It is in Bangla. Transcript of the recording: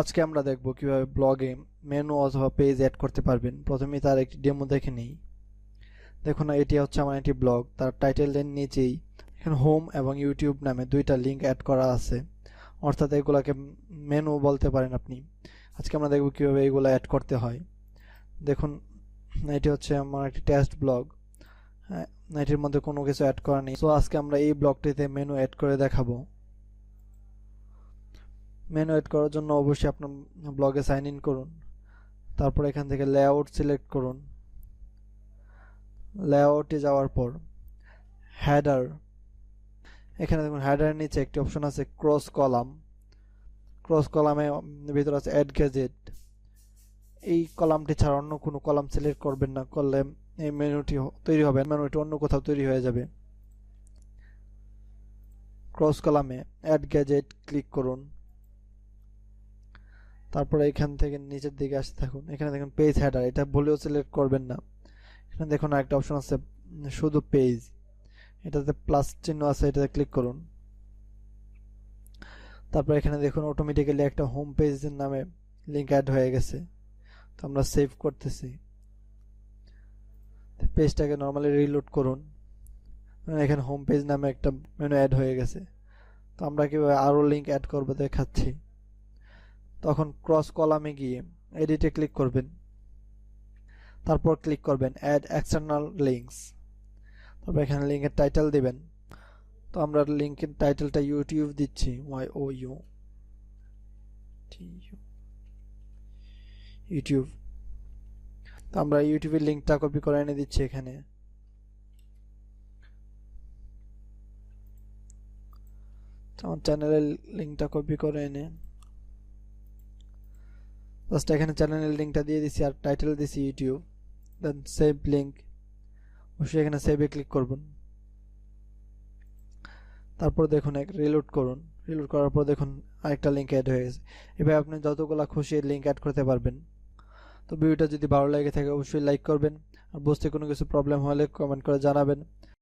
আজকে আমরা দেখব কিভাবে ব্লগে মেনু অথবা পেজ অ্যাড করতে পারবেন। প্রথমে তার একটি ডেমো দেখে নিই। দেখুন এটি হচ্ছে আমার একটি ব্লগ, তার টাইটেলের নিচেই এখানে হোম এবং ইউটিউব নামে দুইটা লিঙ্ক অ্যাড করা আছে, অর্থাৎ এগুলাকে মেনু বলতে পারেন আপনি। আজকে আমরা দেখব কিভাবে এগুলো অ্যাড করতে হয়। দেখুন এটি হচ্ছে আমার একটি টেস্ট ব্লগ, হ্যাঁ, এটির মধ্যে কোনো কিছু অ্যাড করা নেই। সো আজকে আমরা এই ব্লগটিতে মেনু অ্যাড করে দেখাবো। মেনু এড করার জন্য অবশ্যই আপনার ব্লগে সাইন ইন করুন। তারপর এখান থেকে লেআউট সিলেক্ট করুন। লেআউটে যাওয়ার পর হেডার, এখানে দেখুন হেডারের নিচে একটি অপশন আছে ক্রস কলাম। ক্রস কলামে ভিতরে আছে অ্যাড গ্যাজেট। এই কলামটি ছাড়া অন্য কোনো কলাম সিলেক্ট করবেন না, করলে এই মেনুটি তৈরি হবে, মেনুটি অন্য কোথাও তৈরি হয়ে যাবে। ক্রস কলামে অ্যাড গ্যাজেট ক্লিক করুন। তারপরে এখান থেকে নিচের দিকে আসতে থাকুন। এখানে দেখুন পেজ হেডার, এটা ভুলেও সিলেক্ট করবেন না। এখানে দেখুন আরেকটা অপশন আছে শুধু পেজ, এটাতে প্লাস চিহ্ন আছে, এটাতে ক্লিক করুন। তারপর এখানে দেখুন অটোমেটিক্যালি একটা হোম পেজের নামে লিঙ্ক অ্যাড হয়ে গেছে। তো আমরা সেভ করতেছি, পেজটাকে নর্মালি রিলোড করুন। এখানে হোম পেজ নামে একটা মেনু অ্যাড হয়ে গেছে। তো আমরা কিভাবে আরও লিঙ্ক অ্যাড করবো দেখাচ্ছি। তখন ক্রস কলামে গিয়ে এডিটে ক্লিক করবেন, তারপর ক্লিক করবেন অ্যাড এক্সটার্নাল লিঙ্কস। তারপর এখানে লিঙ্কের টাইটেল দিবেন। তো আমরা লিঙ্কের টাইটেলটা ইউটিউব দিচ্ছি, YOU ইউটিউব। তো আমরা ইউটিউবের লিঙ্কটা কপি করে এনে দিচ্ছি এখানে। আমার চ্যানেলের লিঙ্কটা কপি করে এনে জাস্ট এখানে চ্যানেলের লিঙ্কটা দিয়ে দিচ্ছি আর টাইটেল দিচ্ছি ইউটিউব। দেন সেভ লিঙ্ক, অবশ্যই এখানে সেভে ক্লিক করবেন। তারপর দেখুন রিলোড করুন। রিলোড করার পর দেখুন আরেকটা লিঙ্ক অ্যাড হয়ে গেছে। এভাবে আপনি যতগুলো খুশি লিঙ্ক অ্যাড করতে পারবেন। তো ভিডিওটা যদি ভালো লেগে থাকে অবশ্যই লাইক করবেন, আর বুঝতে কোনো কিছু প্রবলেম হলে কমেন্ট করে জানাবেন।